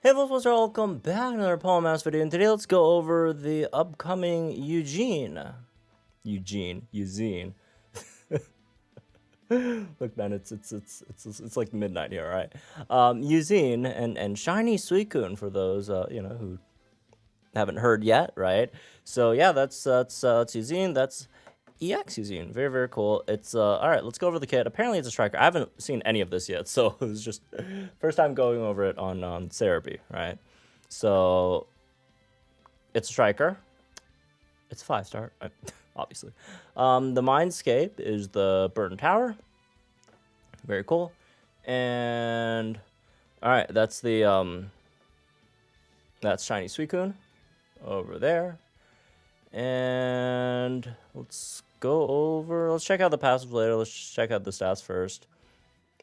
Hey folks, welcome back to another Paul Mouse video, and today let's go over the upcoming Eusine. Look, man, it's like midnight here, right? Eusine and shiny Suicune for those who haven't heard yet, right? So yeah, that's Eusine. That's EX Eusine. Very, very cool. It's all right, let's go over the kit. Apparently it's a striker. I haven't seen any of this yet, so it's just first time going over it on Cerebi, right? So it's a striker. It's a 5-star, obviously. The Mindscape is the Burden Tower. Very cool. And all right, that's the that's shiny Suicune over there. And let's check out the passives later. Let's check out the stats first.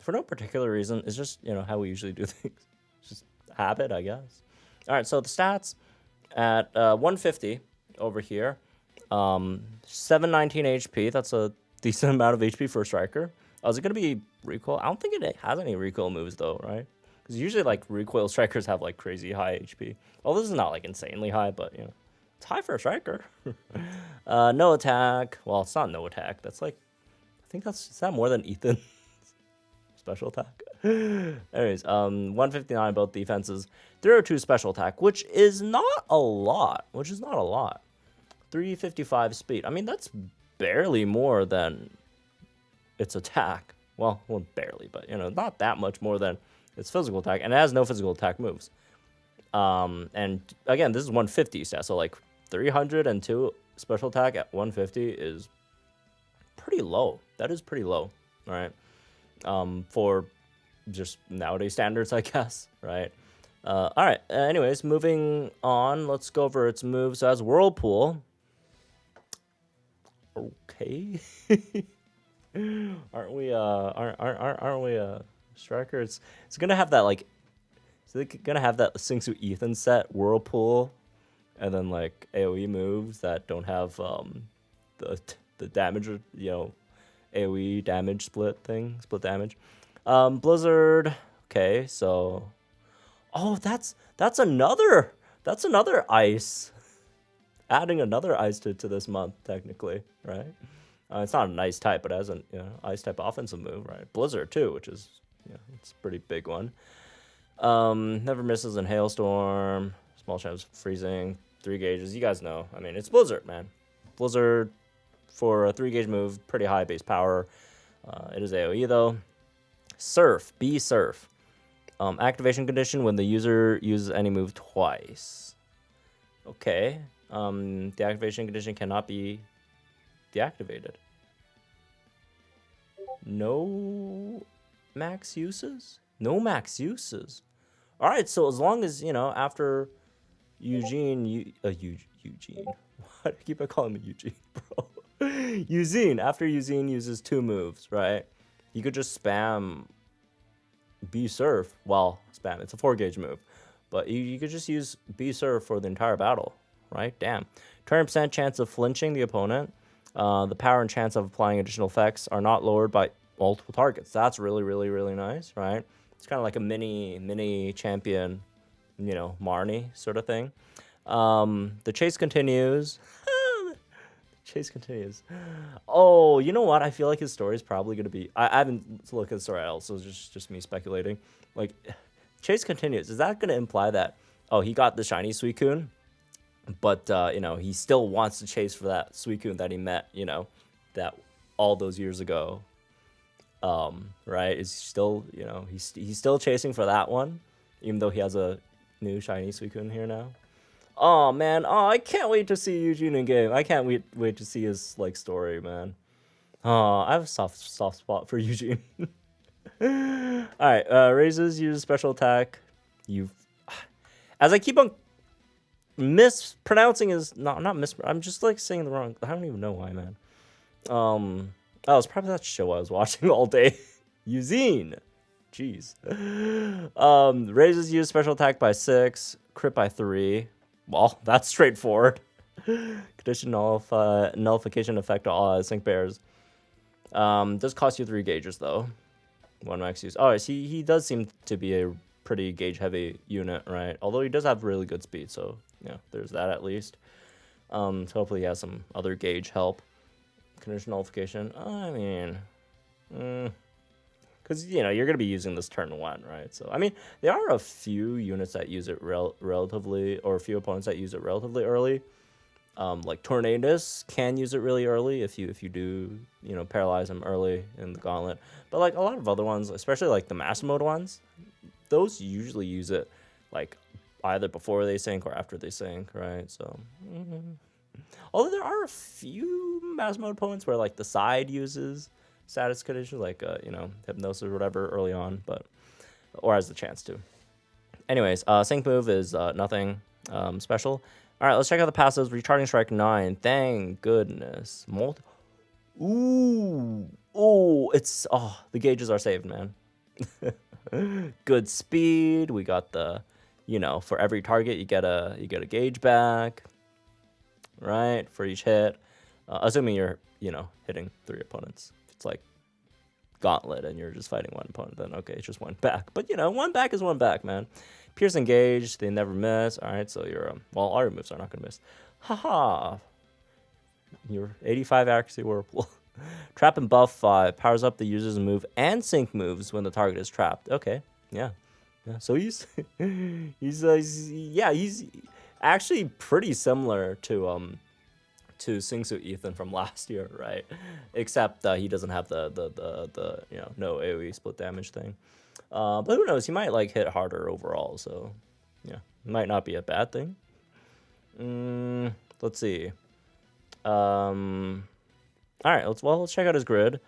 For no particular reason, it's just, how we usually do things. It's just habit, I guess. All right, so the stats at 150 over here. 719 HP. That's a decent amount of HP for a striker. Is it going to be recoil? I don't think it has any recoil moves, though, right? Because usually, recoil strikers have, crazy high HP. Well, this is not, insanely high, but, it's high for a striker. No attack. Well, it's not no attack. That's I think is that more than Ethan's special attack? Anyways, 159 both defenses. 302 special attack, which is not a lot. 355 speed. I mean, that's barely more than its attack. Well, barely, but, not that much more than its physical attack. And it has no physical attack moves. And again, this is 150 stat, so 302 special attack at 150 is pretty low. That is pretty low, right? For just nowadays standards, I guess, right? All right. Anyways, moving on. Let's go over its moves. So as Whirlpool. Okay. aren't we a striker? It's gonna have that So they're gonna have that Singsu Ethan set, Whirlpool, and then AoE moves that don't have the damage, AoE damage split damage. Blizzard. Okay, so that's another ice. Adding another ice to this month, technically, right? It's not an ice type, but it has an ice type offensive move, right? Blizzard too, which is it's a pretty big one. Never misses in hailstorm, small chance of freezing, 3 gauges. You guys know. I mean, it's Blizzard, man. Blizzard for a 3-gauge move, pretty high base power. It is AoE though. Surf, B Surf. Activation condition when the user uses any move twice. Okay. The activation condition cannot be deactivated. No max uses? No max uses. All right, so as long as, after Eugene... Eugene. Why do I keep calling him Eugene, bro? Eusine. After Eusine uses 2 moves, right? You could just spam B-Surf. Well, spam. It's a 4-gauge move. But you could just use B-Surf for the entire battle, right? Damn. 20% chance of flinching the opponent. The power and chance of applying additional effects are not lowered by multiple targets. That's really, really, really nice, right? It's kind of like a mini champion, Marnie sort of thing. The chase continues. Chase continues. Oh, you know what? I feel like his story is probably going to be... I haven't looked at the story else, so it's just me speculating. Chase continues. Is that going to imply that, he got the shiny Suicune, but, he still wants to chase for that Suicune that he met, that all those years ago, right? Is still, he's still chasing for that one, even though he has a new shiny Suicune here now. Oh man, I can't wait to see Eugene in game. I can't wait to see his story, man. I have a soft spot for Eugene. All right, raises use special attack. As I keep on mispronouncing his I'm just saying the wrong. I don't even know why, man. It's probably that show I was watching all day. Eusine. Jeez. Raises use special attack by 6, crit by 3. Well, that's straightforward. Condition nullification effect on sync bears. Does cost you 3 gauges though. 1 max use. Oh, he does seem to be a pretty gauge heavy unit, right? Although he does have really good speed, so yeah, there's that at least. So hopefully he has some other gauge help. Condition nullification. I mean, because you know you're gonna be using this turn 1, right? So I mean, there are a few units that use it relatively, or a few opponents that use it relatively early. Like Tornadus can use it really early if you do, you know, paralyze him early in the gauntlet. But like a lot of other ones, especially like the master mode ones, those usually use it like either before they sync or after they sync, right? So, although there are a few master mode opponents where like the side uses status conditions, like you know, hypnosis or whatever early on, but or has the chance to. Anyways, sync move is nothing special. All right, let's check out the passives. Recharging Strike 9. Thank goodness. Ooh. Oh, it's... Oh, the gauges are saved, man. Good speed. We got the... You know, for every target, you get a gauge back. Right? For each hit. Assuming you're, you know, hitting 3 opponents. If it's like Gauntlet and you're just fighting 1 opponent, then okay, it's just 1 back. But, you know, 1 back is 1 back, man. Pierce Engage, they never miss. All right, so you're, well, all your moves are not going to miss. Haha. Your 85 accuracy Whirlpool. Trap and Buff 5 powers up the user's move and sync moves when the target is trapped. Okay, yeah. So he's, he's actually pretty similar to Singsu Ethan from last year, right? Except he doesn't have the you know, no AoE split damage thing. But who knows? He might like hit harder overall, so yeah, might not be a bad thing. Let's see. All right, let's check out his grid.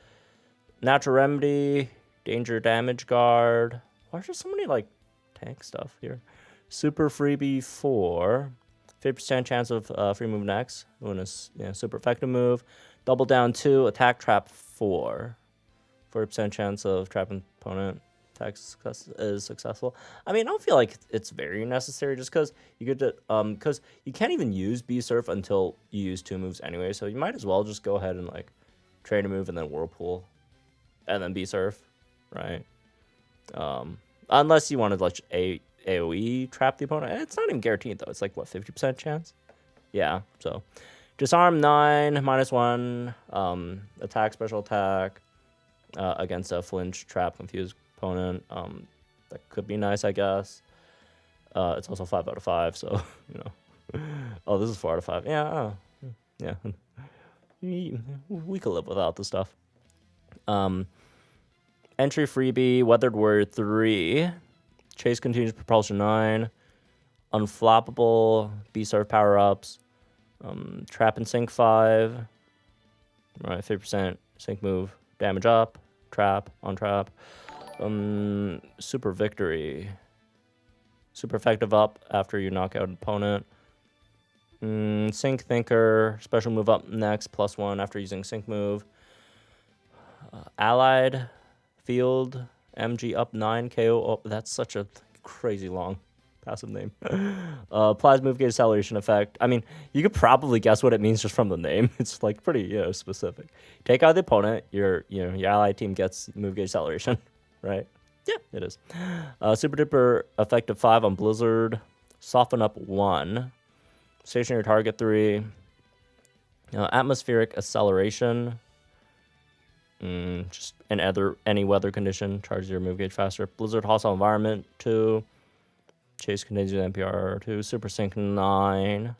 Natural Remedy, Danger Damage Guard. Why is there so many like tank stuff here? Super Freebie 4, 50% chance of free move next when it's super effective move. Double Down 2, Attack Trap 4, 40% chance of trapping opponent. Attack is successful. I mean, I don't feel like it's very necessary just because you get to because you can't even use B Surf until you use 2 moves anyway. So you might as well just go ahead and like trade a move and then Whirlpool, and then B Surf, right? Unless you wanted like AOE trap the opponent. It's not even guaranteed though. It's like what, 50% chance? Yeah. So Disarm 9 -1 attack, special attack against a flinch, trap, confused opponent. That could be nice, I guess. It's also 5 out of 5, so you know. Oh, this is 4 out of 5. Yeah, yeah. We could live without this stuff. Entry freebie, Weathered Warrior 3, Chase Continuous Propulsion 9, Unflappable, B-Surf power-ups, Trap and Sync 5, right, 50% sync move, damage up, trap, on trap. Super Victory, super effective up after you knock out an opponent. Sync Thinker, special move up next, +1 after using sync move. Allied Field, MG up 9, KO. Oh, that's such a crazy long passive name. Applies move gauge acceleration effect. I mean, you could probably guess what it means just from the name. It's like pretty, specific. Take out the opponent, your allied team gets move gauge acceleration. Right? Yeah, it is. Super duper effective 5 on Blizzard. Soften up 1. Stationary target 3. Atmospheric acceleration. Just any weather condition charges your move gauge faster. Blizzard hostile environment 2. Chase continues NPR 2. Super sync 9.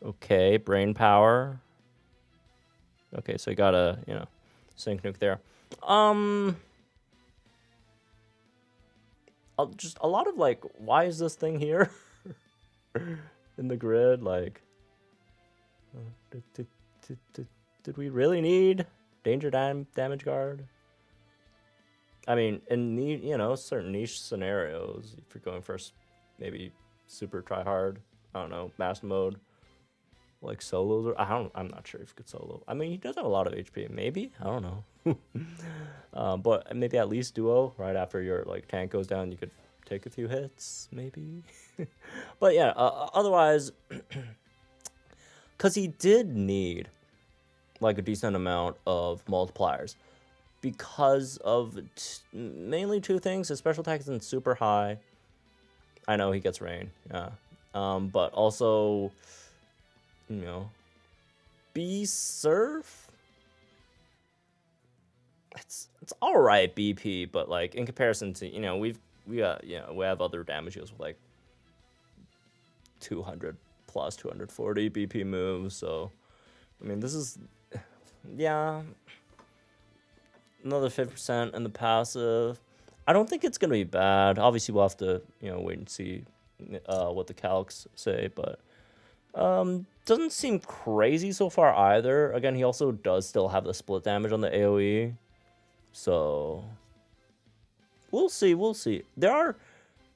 Okay, brain power. Okay, so you got a sync nuke there. Just a lot of like, why is this thing here in the grid? Like, did we really need Danger Damage Guard? I mean, in certain niche scenarios, if you're going for maybe super try hard, I don't know, master mode, like solos, or I'm not sure if you could solo. I mean, he does have a lot of HP, maybe, I don't know. But maybe at least duo right after your like tank goes down, you could take a few hits, maybe. But yeah, otherwise, because he did need like a decent amount of multipliers. because of mainly two things. His special attack isn't super high. I know he gets rain, yeah. But also, you know, B-Surf? It's all right, BP, but like in comparison to, you know, we have other damage deals with like 200 plus 240 BP moves. So, I mean, this is, yeah, another 50% in the passive. I don't think it's gonna be bad. Obviously, we'll have to, you know, wait and see what the calcs say, but doesn't seem crazy so far either. Again, he also does still have the split damage on the AoE. So we'll see. There are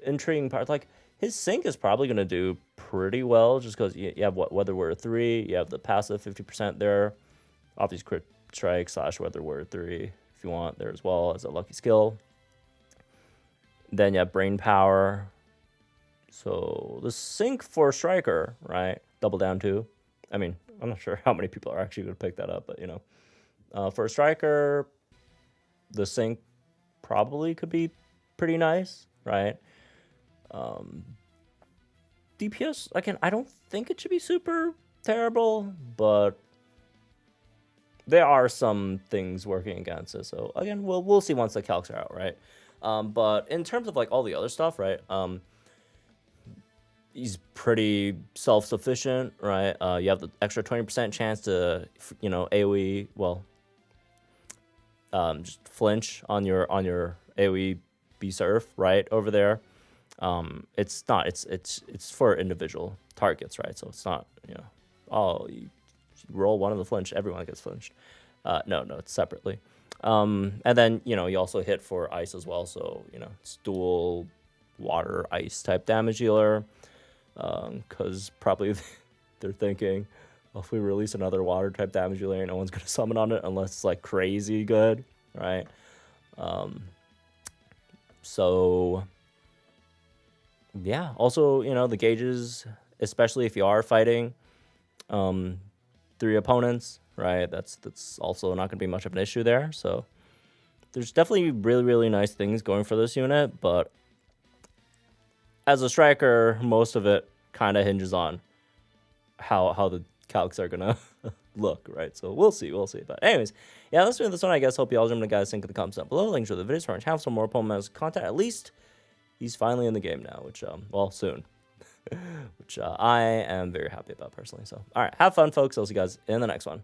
intriguing parts. Like his sync is probably gonna do pretty well, just because you have Weather Word 3, you have the passive 50% there, obviously crit strike / Weather Word 3 if you want there as well as a lucky skill. Then you have brain power. So the sync for striker, right? Double down 2. I mean, I'm not sure how many people are actually gonna pick that up, but you know, for a striker, the sync probably could be pretty nice, right? DPS, again, I don't think it should be super terrible, but there are some things working against it. So again, we'll see once the calcs are out, right? But in terms of like all the other stuff, right? He's pretty self-sufficient, right? You have the extra 20% chance to, you know, AoE, well, just flinch on your AoE B-Surf, right, over there. It's for individual targets, right? So it's not, you know, oh, you roll one of the flinch, everyone gets flinched. No, it's separately. And then, you know, you also hit for ice as well, so, you know, it's dual water ice type damage dealer. Because probably they're thinking, well, if we release another water type damage dealer, no one's gonna summon on it unless it's like crazy good, right? So yeah. Also, you know, the gauges, especially if you are fighting 3 opponents, right? That's also not gonna be much of an issue there. So there's definitely really nice things going for this unit, but as a striker, most of it kind of hinges on how the calcs are gonna look, right? So we'll see. But anyways, yeah, that's doing this one, I guess. Hope you all enjoyed, guys. Link in the comments down below. Links to the videos for our channel, some more Pokemon content. At least he's finally in the game now, which well, soon, which I am very happy about personally. So all right, have fun, folks. I'll see you guys in the next one.